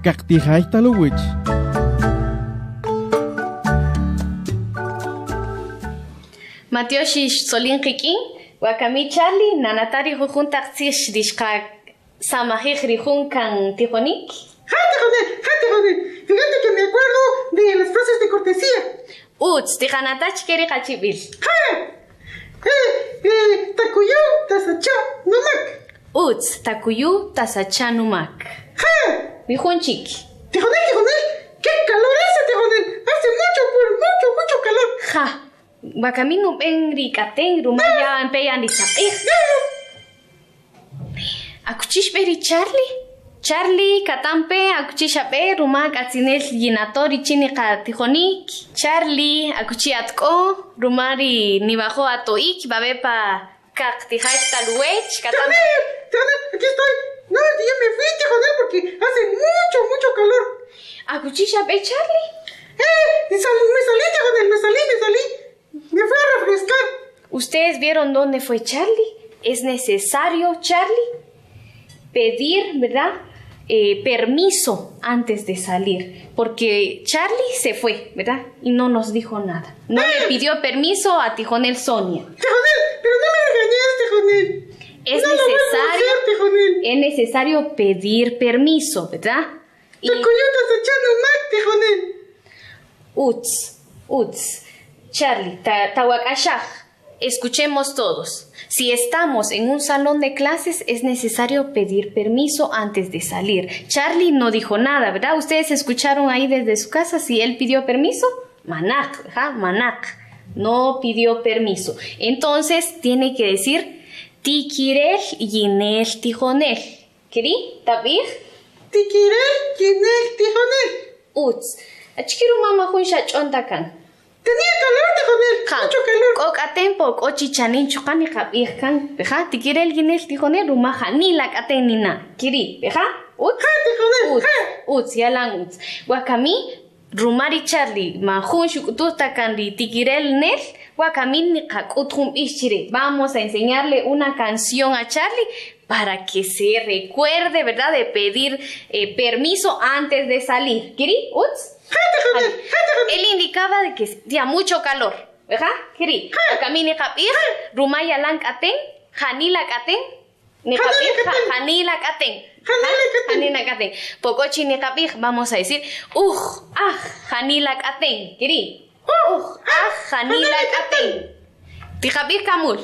Kaktijaita luwich. Matioshi Solin Kikin, Wakami Charlie, Nanatari Junta Xish Dishka Samajij Rijun kan Tijonik. ¡Jate! Fíjate que me acuerdo de las frases de cortesía. Uts, Tijanatach Keri Hachibil. Takuyu, tasacha, numak. Uts, Takuyu, Tasacha Numak. Rijun Chiki. Tijonel, ¿qué calor hace, Tijonel? Hace mucho calor. Ja. Wakami no benri kateng rumaya empeyan disapih. Akuchish beri Charlie katampe akuchish abe ruma katsinel yinatori chini katijonik. Charlie akuchi atko rumari nibajo atoik babepa kaktijai taluech katampe. Tijonel, aquí estoy. No, ya me fui, Tijonel, porque hace mucho calor. Akuchish abe Charlie. Me salí, Tijonel, me salí. Me fui a refrescar. ¿Ustedes vieron dónde fue Charlie? Es necesario, Charlie, pedir, ¿verdad? Permiso antes de salir. Porque Charlie se fue, ¿verdad? Y no nos dijo nada. No le pidió permiso a Tijonel Sonia. Tijonel, pero no me regañes, Tijonel. Es necesario pedir permiso, ¿verdad? Takuyutas echando Mac, Tijonel. Uts. Charlie, Tawakashaj, escuchemos todos. Si estamos en un salón de clases, es necesario pedir permiso antes de salir. Charlie no dijo nada, ¿verdad? ¿Ustedes escucharon ahí desde su casa si él pidió permiso? Manak, ¿verdad? Manak. No pidió permiso. Entonces, tiene que decir, Tikirel yinel tijonel. ¿Querí? ¿Tabir? Tikirel yinel tijonel. Uts. Achkiru mama hunsha chontakan. Tenía calor, Tijonel, mucho calor. Kokaten po chichanin chukani kabirkan, peja, tikirel ginel tijonel rumaja ni la katenina. Kiri, peja? Tijonel. Uts, yalan uts. Wakami rumari Charlie, majun shukututa kandi tikirel nel, wakami ni kakutum ischire. Vamos a enseñarle una canción a Charlie para que se recuerde, ¿verdad?, de pedir permiso antes de salir. ¿Kiri? Uts. Él indicaba de que hacía mucho calor, ¿verdad? Kiri, camine kapir, rumaya lang katen, hanila katen, ni kapir, hanila katen, pocochi ni kapir, vamos a decir, hanila katen, kiri, hanila katen, tijapir kamul,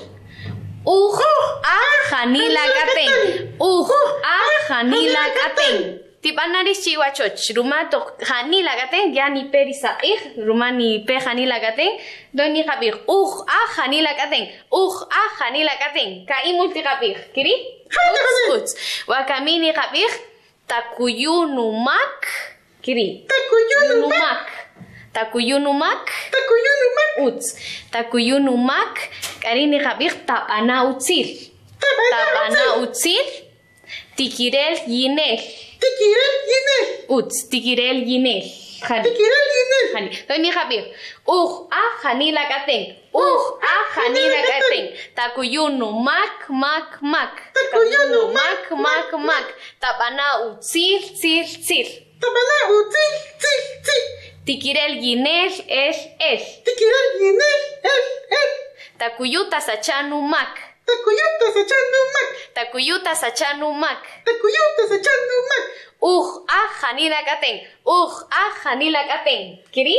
hanila katen, hanila katen. Tipanaris chihuachoch, rumato hanila gaten, ya ni perisair, rumani pe hanila gaten, doni kapir, hanila gaten, hanila gaten, kai multikapir, kiri? Uts, wakamini kapir, takuyunumak, kiri? Takuyunumak, uts, takuyunumak, karini kapir, tapana utzil, tikirel yinel. Uts, tikirel yinel. Hani. Doni Javier. Hanila gaten. Hanila gaten. Takuyunu mak. Takuyunu mak. Tapana utsil. Tikirel yinel el. Takuyuta sachanu mak. Takuyuta sachanu mak. Hanila gaten. Hanila gaten. Kiri?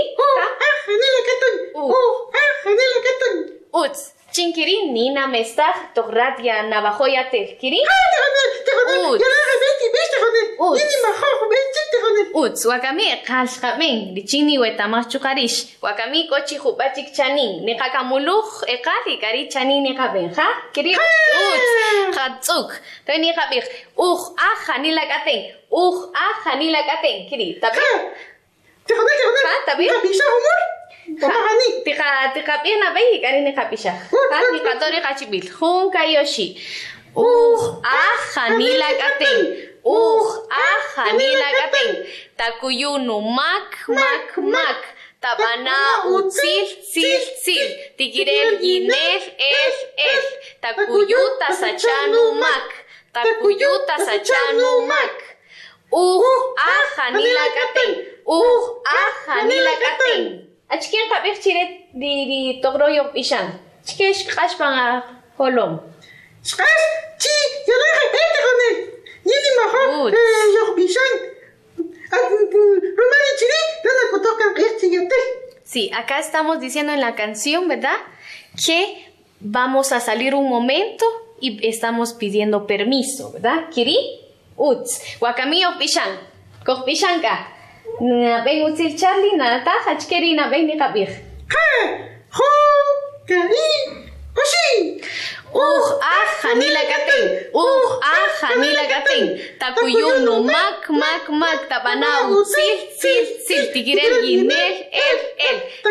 Hanila gaten. Uts. Chinkiri nina mestah togratia navajoyatel. Kiri? Uts. Wakami kalshkamen. Lichini wetamach chukarish. Wakami kochi hupachik chanin. Nikakamuluch ekali kari chanin nikaben. Ha? Kiri? Uts. Hatzuk. Toni habich. Hanila gaten. Hanila gaten. Kiri? Tabi? Tabi? Tika pina bayi kari nikapisha. Ni katori kachibil. Hun kayoshi. Hanila gaten. Hanila gaten. Takuyunu mak. Tabana utsil. Tikirel yinel el. Takuyuta sachanu mak. Aja ni la gaten. Aja ni la gaten. Achkin kabir chire di togroyo pishan. Chikesh kashpanga holom. Shkas, chi, ya la repente con él. Yini majo, yo bishan. Romani chiri, dana kotokan yatel. Sí, acá estamos diciendo en la canción, ¿verdad? Que vamos a salir un momento y estamos pidiendo permiso, ¿verdad? Kiri, uts, wakami pishan, pishanka. Na ven util Charlie, na ta hachkeri na ven ni kabir. Kari, oshi. Aja ni la gaten. Aja ni la gaten. Takuyun no mak tabana sil tigirel yinel el.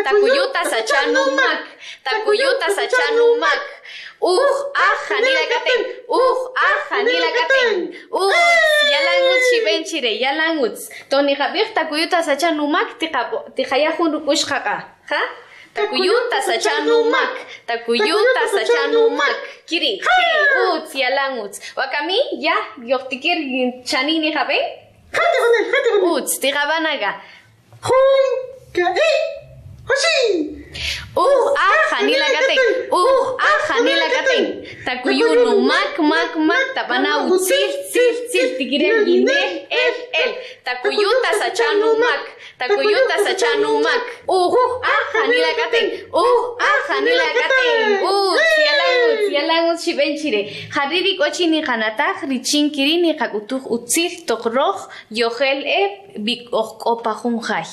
Takuyuta sachanu mak. Aja ni la gaten. Aja ni la gaten. Yalanguts shibenchire, yalanguts. Toni kabir takuyuta sachanu mak tikayahun rukushkaka. Ha? Takuyuta sachanu mak. Kiri, uts, yalanguts. Wakami, ya, yoktikir chanini habe? Hate con él. Uts, tigabanaga. Kari, oshi. Aja ni la gaten. Takuyunu mak tabana sil tigirel yinel el. Takuyuta sachanu mak. Aja ni la gaten. Yalanguts shibenchire. Hariri kochini kanataj richinkiri ni kakutuj utzil tokroj yohel bikopajunjay.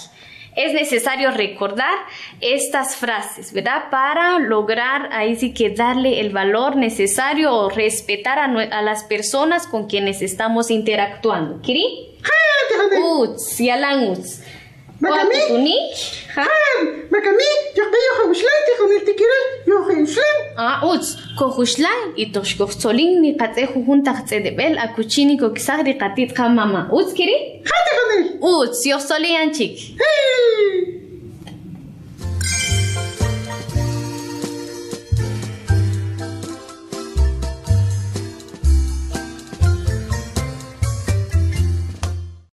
Es necesario recordar estas frases, ¿verdad? Para lograr ahí sí que darle el valor necesario o respetar a las personas con quienes estamos interactuando. ¿Kiri? Uts, yalanguts. Makami, yo con el tiquirel, uts, kohushlan y toshkovzolin ni katsehu junta tzedebel akuchini kokisagri katit mama. Uts, kiri? Hate con él. Uts, yo solian chik. Hey.